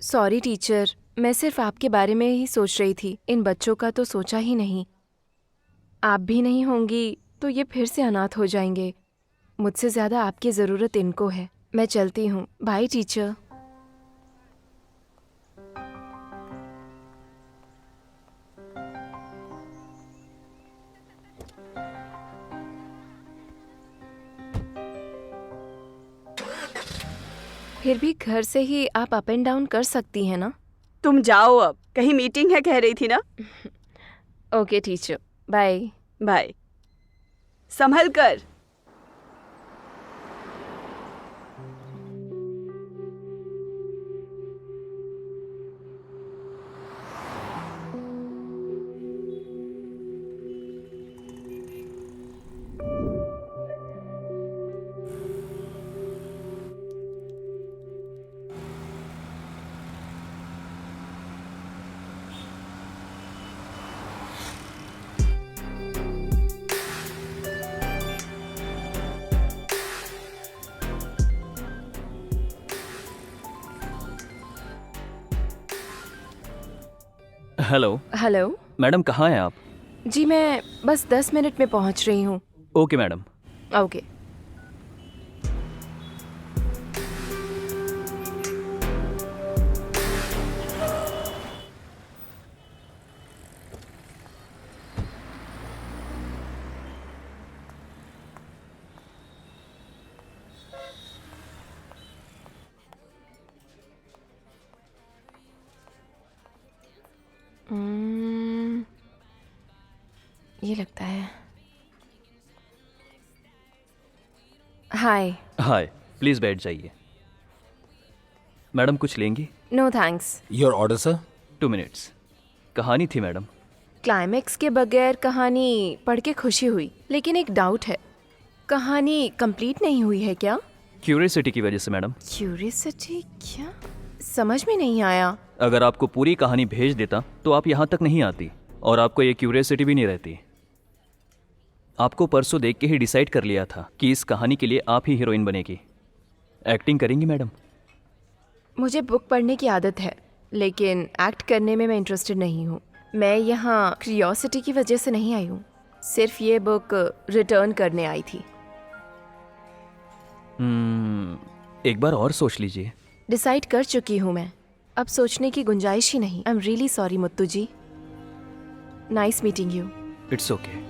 सॉरी टीचर, मैं सिर्फ आपके बारे में ही सोच रही थी, इन बच्चों का तो सोचा ही नहीं। आप भी नहीं होंगी तो ये फिर से अनाथ हो जाएंगे। मुझसे ज़्यादा आपकी ज़रूरत इनको है। मैं चलती हूँ, बाय टीचर। फिर भी घर से ही आप अप एंड डाउन कर सकती हैं ना? तुम जाओ, अब कहीं मीटिंग है कह रही थी ना। Okay teacher, bye. बाय, संभल कर। Hello hello. मैडम, कहाँ हैं आप? जी मैं बस 10 मिनट में पहुंच रही हूँ। Okay madam. ओके। ये लगता है। हाय। हाय, प्लीज़ बैठ जाइए। मैडम कुछ लेंगी? No thanks. Your order sir. 2 minutes. कहानी थी मैडम। क्लाइमेक्स के बगैर कहानी पढ़ के खुशी हुई, लेकिन एक डाउट है, कहानी कंप्लीट नहीं हुई है क्या? क्यूरियोसिटी की वजह से मैडम। क्यूरियोसिटी क्या? समझ में नहीं आया। अगर आपको पूरी कहानी भेज देता तो आप यहाँ तक नहीं आती और आपको ये क्यूरियोसिटी भी नहीं रहती। आपको परसों देख के ही डिसाइड कर लिया था कि इस कहानी के लिए आप ही हीरोइन बनेगी। एक्टिंग करेंगी मैडम? मुझे बुक पढ़ने की आदत है, लेकिन एक्ट करने में मैं इंटरेस्टेड नहीं हूँ। मैं यहाँ क्यूरियोसिटी की वजह से नहीं आई हूँ, सिर्फ ये बुक रिटर्न करने आई थी। एक बार और सोच लीजिए। डिसाइड कर चुकी हूँ मैं, अब सोचने की गुंजाइश ही नहीं। I am really sorry Muthu ji. Nice meeting you. It's okay.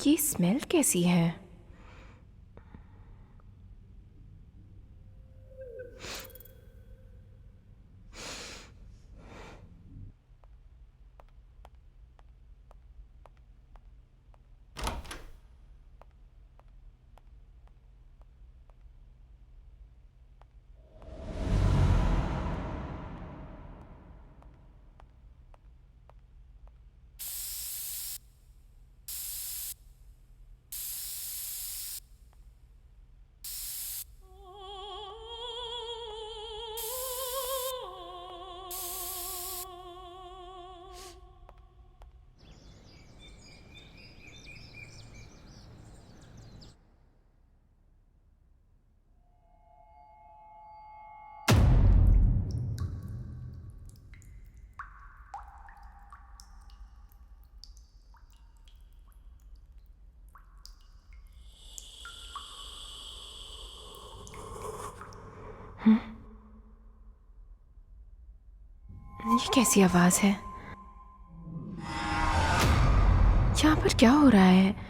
ये स्मेल कैसी है? ये कैसी आवाज है? यहाँ पर क्या हो रहा है?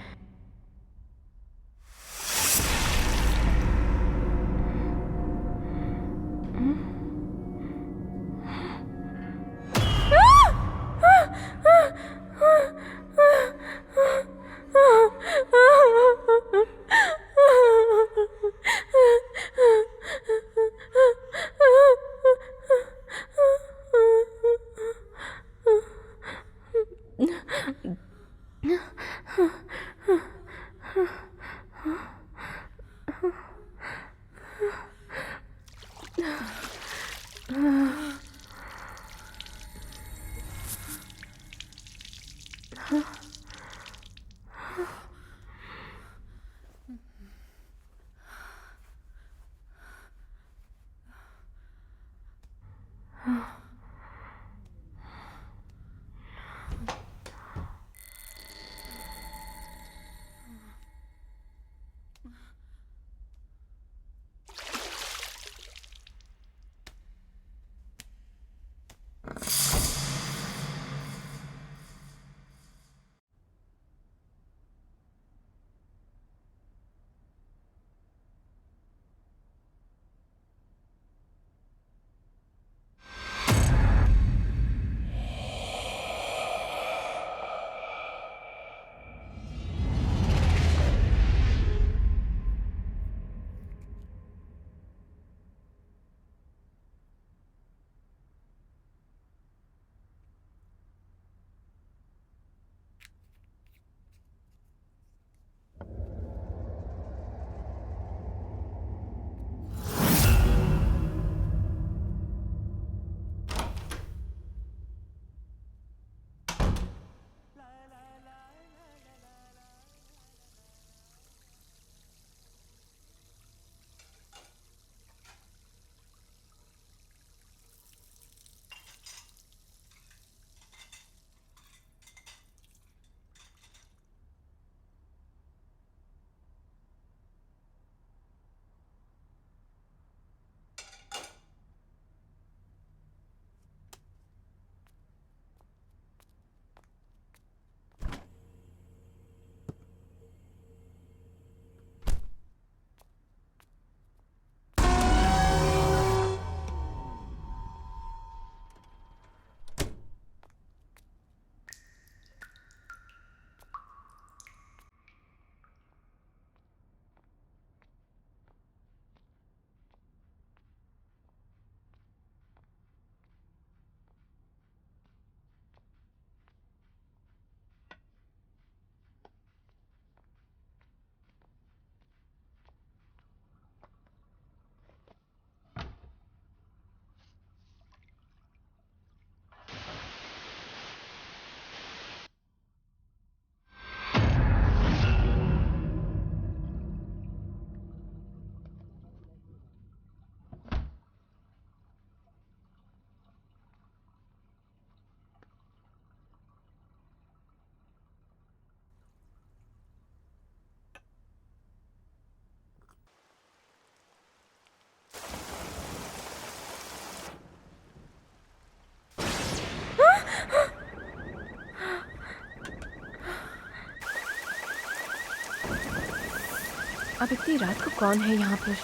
अब इतनी रात को कौन है यहाँ पर?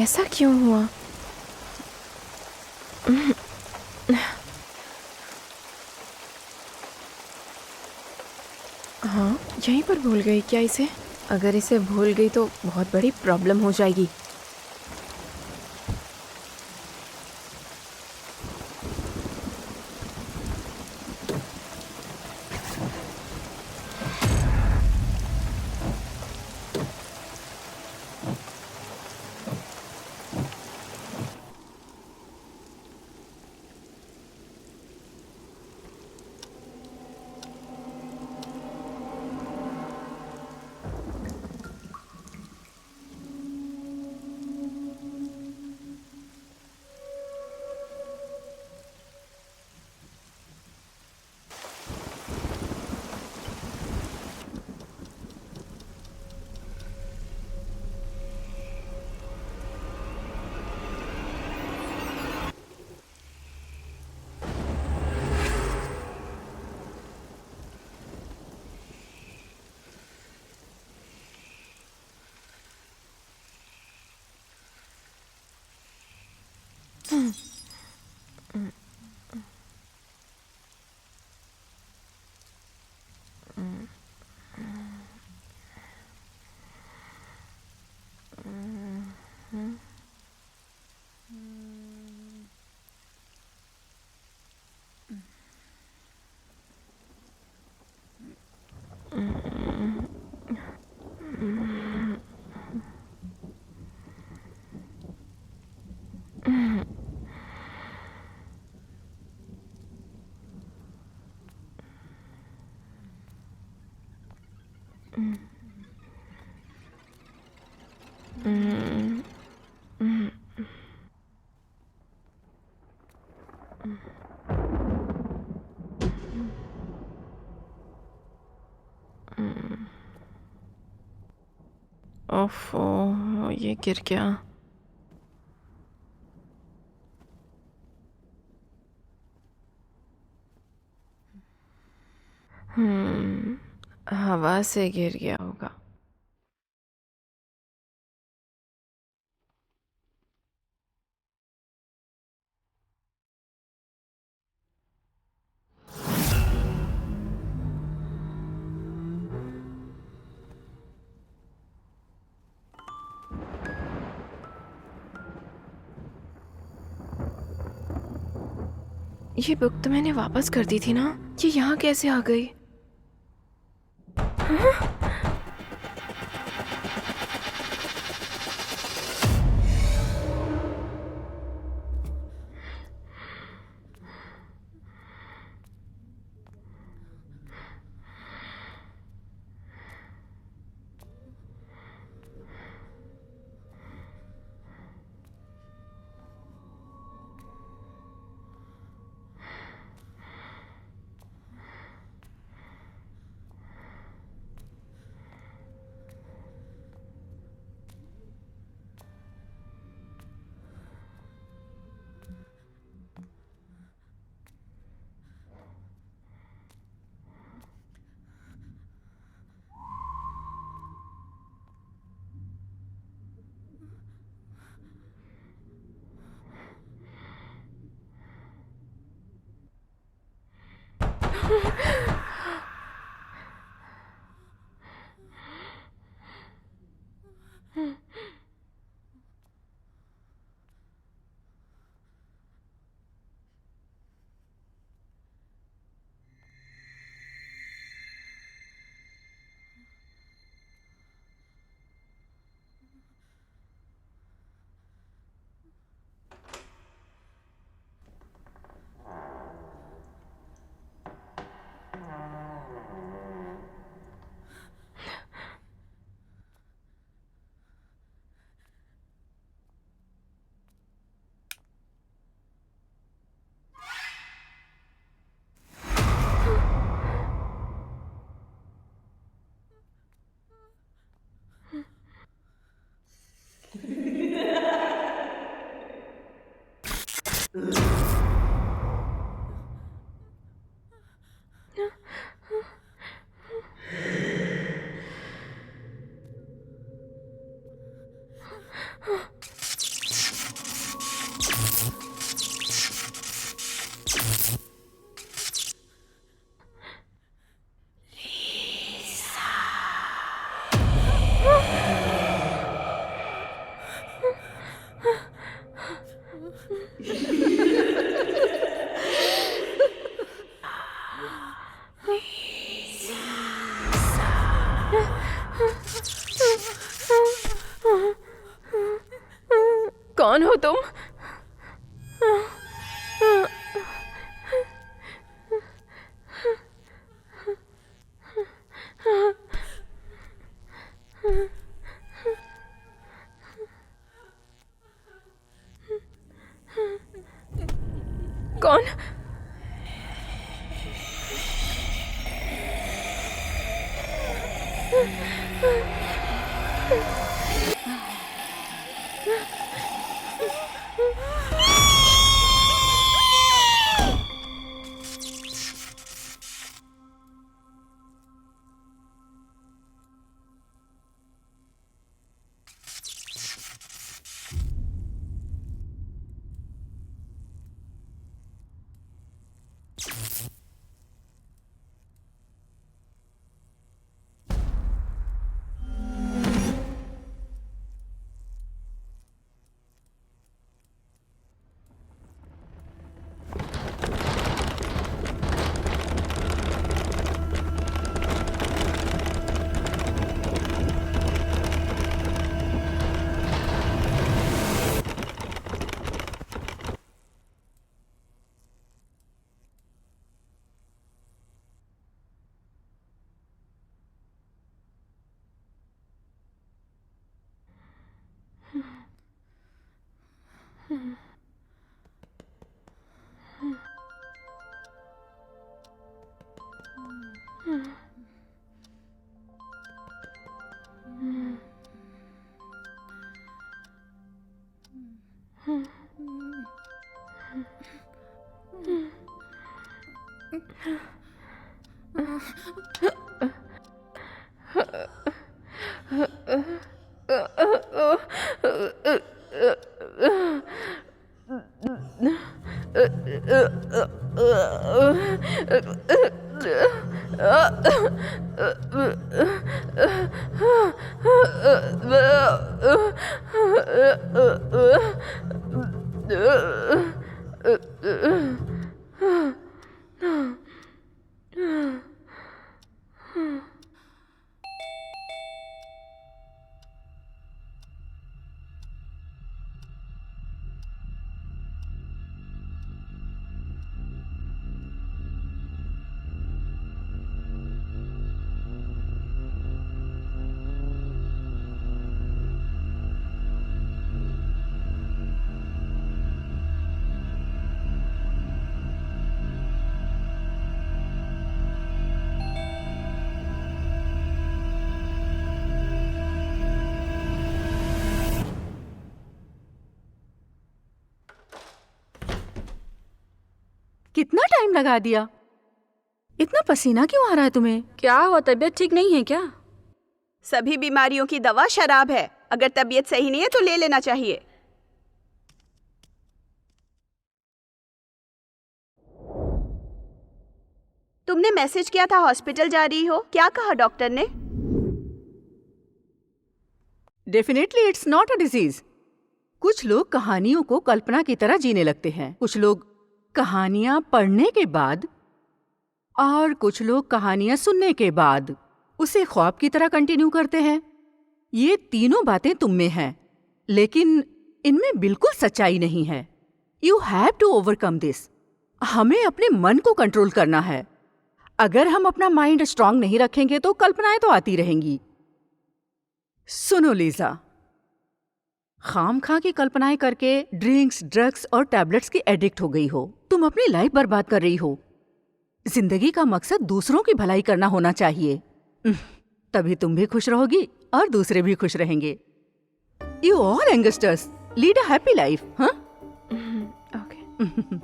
ऐसा क्यों हुआ? हाँ, यहीं पर भूल गई क्या इसे? अगर इसे भूल गई तो बहुत बड़ी प्रॉब्लम हो जाएगी। ओफो, ये गिर गया। हवा से गिर गया होगा। ये बुक तो मैंने वापस कर दी थी ना, ये यहाँ कैसे आ गई? कौन हो तुम? कौन? कितना टाइम लगा दिया? इतना पसीना क्यों आ रहा है तुम्हें? क्या हुआ, तबीयत ठीक नहीं है क्या? सभी बीमारियों की दवा शराब है। अगर तबीयत सही नहीं है तो ले लेना चाहिए। तुमने मैसेज किया था हॉस्पिटल जा रही हो, क्या कहा डॉक्टर ने? Definitely it's not a disease. कुछ लोग कहानियों को कल्पना की तरह जीने लगते हैं, कुछ लोग कहानियां पढ़ने के बाद और कुछ लोग कहानियां सुनने के बाद उसे ख्वाब की तरह कंटिन्यू करते हैं। ये तीनों बातें तुम में हैं, लेकिन इनमें बिल्कुल सच्चाई नहीं है। You have to overcome this. हमें अपने मन को कंट्रोल करना है। अगर हम अपना माइंड स्ट्रांग नहीं रखेंगे तो कल्पनाएं तो आती रहेंगी। सुनो लीजा, खामखा की कल्पनाएं करके ड्रिंक्स, ड्रग्स और टैबलेट्स की एडिक्ट हो गई हो। तुम अपनी लाइफ बर्बाद कर रही हो। जिंदगी का मकसद दूसरों की भलाई करना होना चाहिए। तभी तुम भी खुश रहोगी और दूसरे भी खुश रहेंगे। You all youngsters lead a happy life. हाँ, ओके।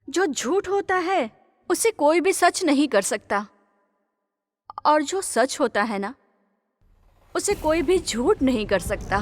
जो झूठ होता है उसे कोई भी सच नहीं कर सकता, और जो सच होता है ना, उसे कोई भी झूठ नहीं कर सकता।